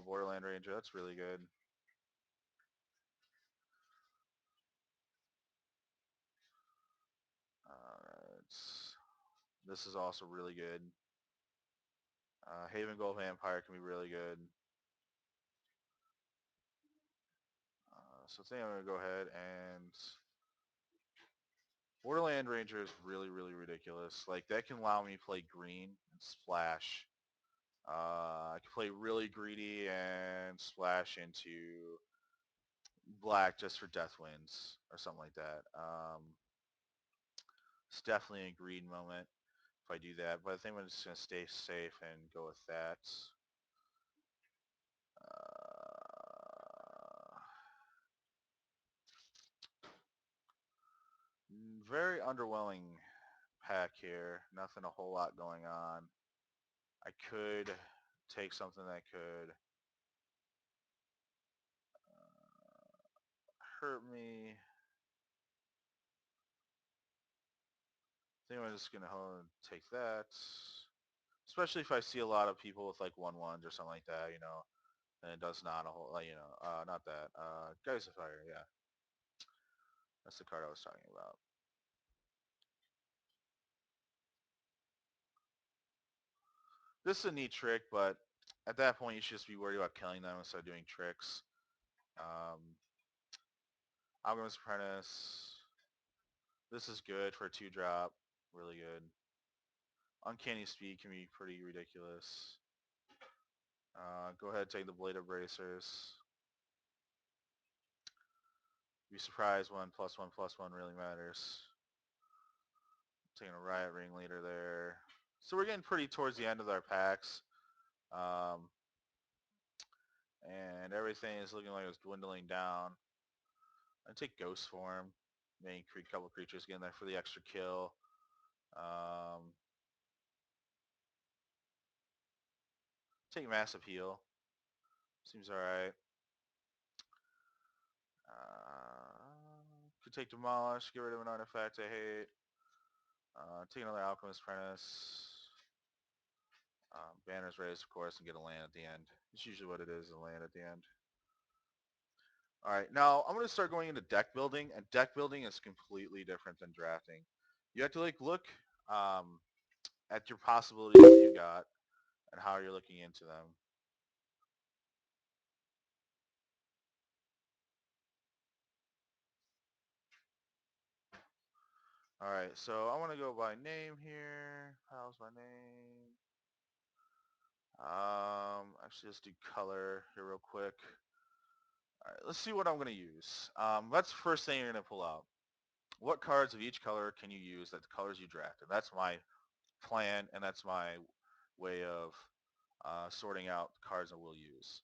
Borderland Ranger, that's really good. Alright. This is also really good. Haven Gold Vampire can be really good. So I think I'm going to go ahead and... Borderland Ranger is really, really ridiculous. Like, that can allow me to play green and splash. I can play really greedy and splash into black just for death wins or something like that. It's definitely a greed moment if I do that, but I think I'm just going to stay safe and go with that. Uh, Very underwhelming pack here. Nothing a whole lot going on. I could take something that could hurt me. I think I'm just going to take that. Especially if I see a lot of people with like 1/1s or something like that, and it does not a whole, not that. Guys of Fire, yeah. That's the card I was talking about. This is a neat trick, but at that point you should just be worried about killing them instead of doing tricks. Um, Alchemist Apprentice. This is good for a 2-drop. Really good. Uncanny Speed can be pretty ridiculous. Go ahead and take the Blade of Bracers. Be surprised when +1/+1 really matters. Taking a Riot Ringleader there. So we're getting pretty towards the end of our packs. Um, and everything is looking like it's dwindling down. I take Ghost Form. Maybe a couple creatures get in there for the extra kill. Um, take Massive Heal. Seems alright. Could take Demolish, get rid of an artifact I hate. Take another Alchemist Apprentice. Banner's Raised, of course, and get a land at the end. It's usually what it is, a land at the end. All right, now I'm going to start going into deck building, and deck building is completely different than drafting. You have to look at your possibilities that you got and how you're looking into them. All right, so I want to go by name here. How's my name? Actually, let's do color here real quick. All right, let's see what I'm going to use. That's the first thing you're going to pull out. What cards of each color can you use that the colors you drafted? That's my plan, and that's my way of sorting out the cards that we'll use.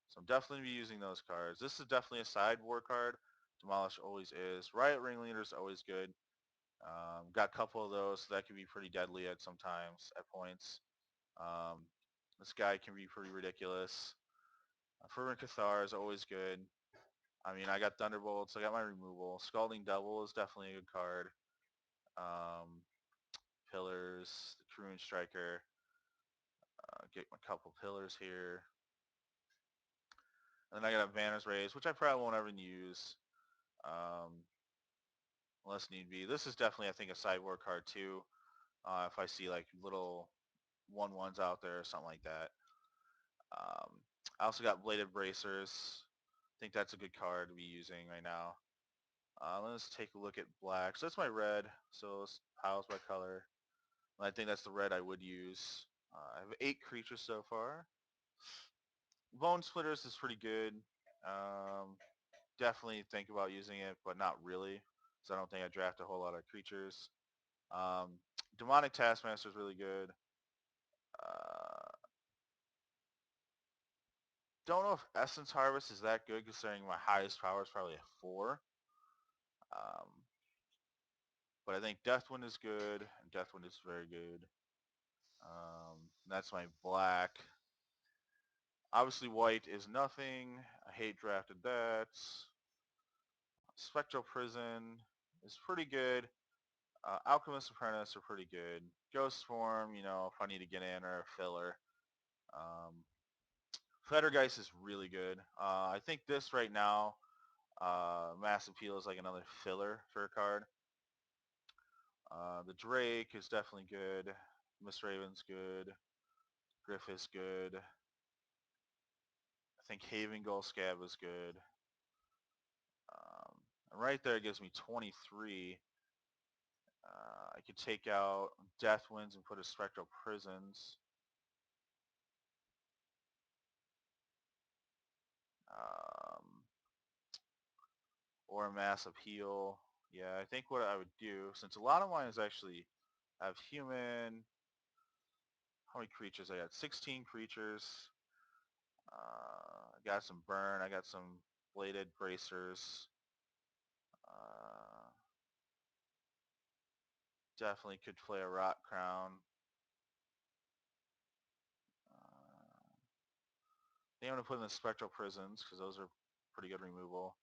So I'm definitely be using those cards. This is definitely a sideboard card. Demolish always is. Riot Ringleader is always good. Got a couple of those, so that can be pretty deadly at sometimes, at points. Um, this guy can be pretty ridiculous. Fervent Cathar is always good. I mean, I got Thunderbolts. I got my removal. Scalding Devil is definitely a good card. Um, Pillars, the Croon Striker. Get a couple Pillars here. And then I got a Banner's Raise, which I probably won't ever use um, unless need be. This is definitely, I think, a sideboard card too. If I see like little 1/1s out there or something like that. I also got Bladed Bracers. I think that's a good card to be using right now. Let's take a look at black. So that's my red. So piles by color. I think that's the red I would use. I have 8 creatures so far. Bone Splitters is pretty good. Um, Definitely think about using it, but not really. So I don't think I draft a whole lot of creatures. Um, Demonic Taskmaster is really good. Uh, don't know if Essence Harvest is that good considering my highest power is probably a 4. Um, but I think Deathwind is good, and Deathwind is very good. That's my black. Obviously white is nothing. I hate drafted that. Spectral Prison is pretty good. Alchemist Apprentice are pretty good. Ghost Form, if I need to get in, or a filler. Um, Fluttergeist is really good. I think this right now, Mass Appeal is like another filler for a card. The Drake is definitely good. Miss Raven's good. Griff is good. I think Haven Gull Scab is good. And right there gives me 23. I could take out Death Winds and put a Spectral Prisons. Um, or a Mass Appeal. Yeah, I think what I would do, since a lot of mine is actually have human, how many creatures I got? 16 creatures. I got some burn. I got some bladed bracers. Uh, definitely could play a Rot Crown. I think I'm going to put in the Spectral Prisons because those are pretty good removal.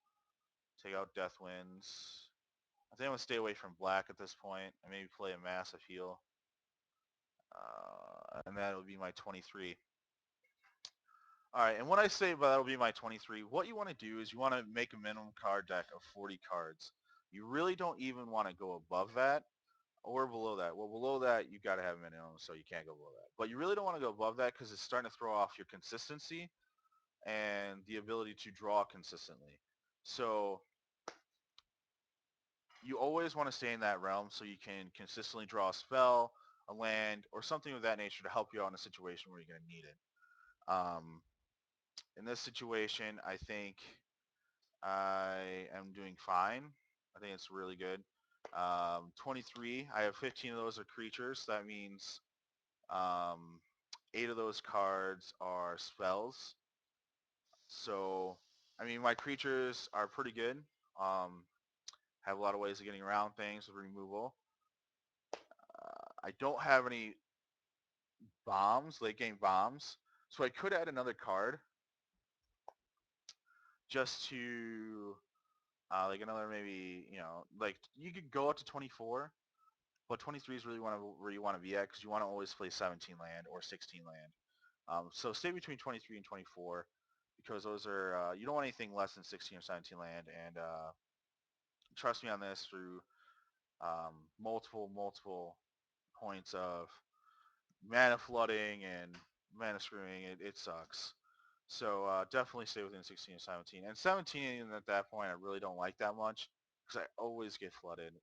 Take out Death Winds. I think I'm going to stay away from black at this point and maybe play a Massive Heal. And that would be my 23. All right, and when I say that'll be my 23, what you want to do is you want to make a minimum card deck of 40 cards. You really don't even want to go above that or below that. Well, below that, you got to have a minimum, so you can't go below that. But you really don't want to go above that because it's starting to throw off your consistency and the ability to draw consistently. So you always want to stay in that realm so you can consistently draw a spell, a land, or something of that nature to help you out in a situation where you're going to need it. Um, in this situation, I think I am doing fine. I think it's really good. 23, I have 15 of those are creatures. That means 8 of those cards are spells. So, I mean, my creatures are pretty good. Um, have a lot of ways of getting around things with removal. I don't have any bombs, late game bombs. So I could add another card just to, like another maybe, like you could go up to 24, but 23 is really where you want to be at because you want to always play 17 land or 16 land. So stay between 23 and 24 because those are, you don't want anything less than 16 or 17 land. And trust me on this through multiple points of mana flooding and mana screwing, it sucks. So definitely stay within 16 and 17. And 17 at that point, I really don't like that much because I always get flooded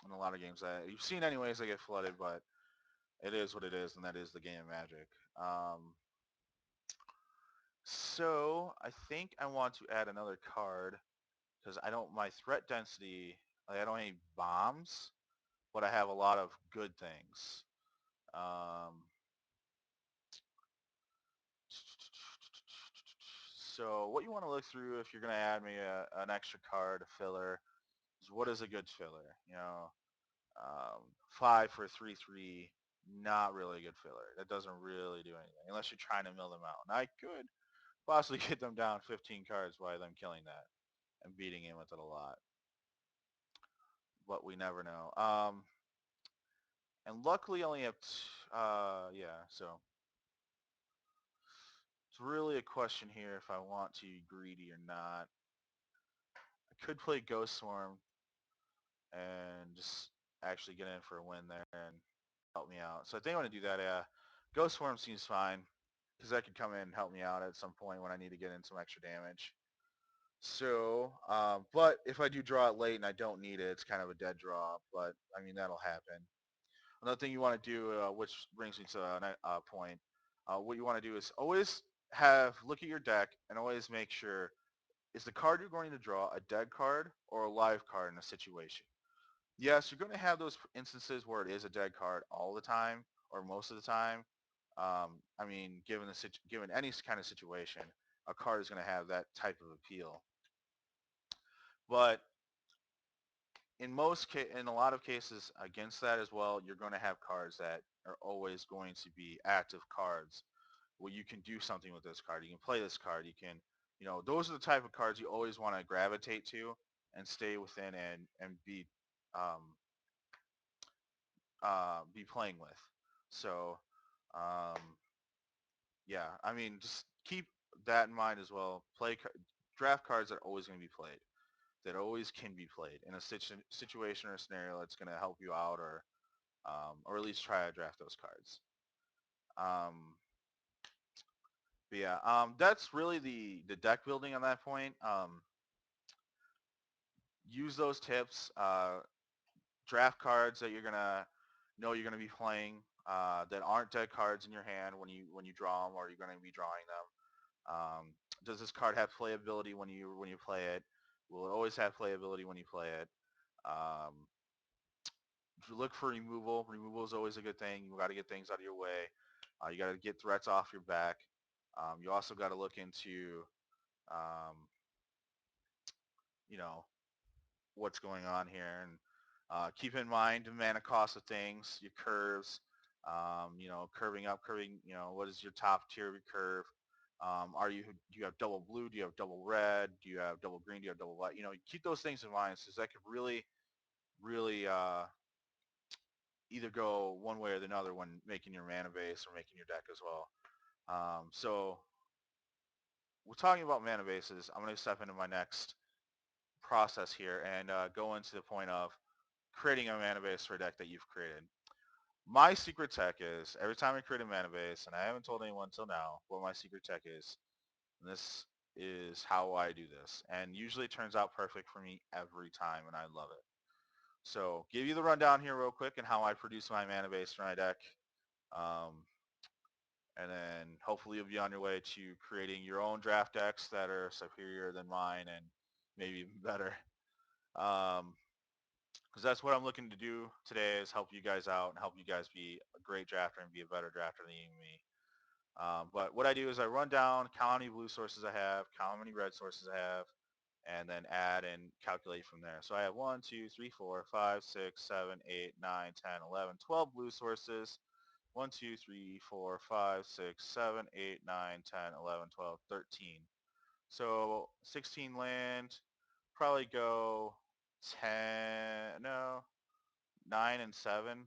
in a lot of games. You've seen anyways, I get flooded, but it is what it is, and that is the game of Magic. So I think I want to add another card because my threat density, like I don't have any bombs, but I have a lot of good things. Um, So what you want to look through if you're going to add me an extra card, a filler, is what is a good filler? 5 for 3/3, not really a good filler. That doesn't really do anything unless you're trying to mill them out. And I could possibly get them down 15 cards by them killing that and beating in with it a lot, but we never know. And luckily, I only have, yeah. So it's really a question here if I want to be greedy or not. I could play Ghost Swarm and just actually get in for a win there and help me out. So I think I want to do that. Ghost Swarm seems fine because that could come in and help me out at some point when I need to get in some extra damage. So, but if I do draw it late and I don't need it, it's kind of a dead draw. But I mean that'll happen. Another thing you want to do, which brings me to a point, what you want to do is always look at your deck and always make sure is the card you're going to draw a dead card or a live card in a situation. Yes, you're going to have those instances where it is a dead card all the time or most of the time. I mean, given any kind of situation, a card is going to have that type of appeal. But in a lot of cases against that as well, you're going to have cards that are always going to be active cards where you can do something with this card. You can play this card. You can, those are the type of cards you always want to gravitate to and stay within and um, be playing with. So, yeah, I mean, just keep that in mind as well. Draft cards that are always going to be played, that always can be played in a situation or a scenario that's going to help you out, or at least try to draft those cards. Um, but yeah, that's really the deck building on that point. Use those tips. Draft cards that you're gonna know you're gonna be playing that aren't dead cards in your hand when you draw them, or you're gonna be drawing them. Does this card have playability when you play it? Will it always have playability when you play it? Um, Look for removal. Removal is always a good thing. You got to get things out of your way. You got to get threats off your back. You also got to look into, um, you know, what's going on here, and keep in mind the mana cost of things, your curves. Curving up, curving. What is your top tier of your curve? Do you have double blue? Do you have double red? Do you have double green? Do you have double white? Keep those things in mind, because that could really, really either go one way or the other when making your mana base or making your deck as well. So we're talking about mana bases. I'm going to step into my next process here and go into the point of creating a mana base for a deck that you've created. My secret tech is every time I create a mana base, and I haven't told anyone until now what my secret tech is, and this is how I do this. And usually it turns out perfect for me every time, and I love it. So give you the rundown here real quick and how I produce my mana base for my deck. Um, and then hopefully you'll be on your way to creating your own draft decks that are superior than mine and maybe even better. Um, because that's what I'm looking to do today, is help you guys out and help you guys be a great drafter and be a better drafter than even me. But what I do is I run down, count how many blue sources I have, count how many red sources I have, and then add and calculate from there. So I have 1, 2, 3, 4, 5, 6, 7, 8, 9, 10, 11, 12 blue sources. 1, 2, 3, 4, 5, 6, 7, 8, 9, 10, 11, 12, 13. So 16 land, probably go 10, no, 9 and 7.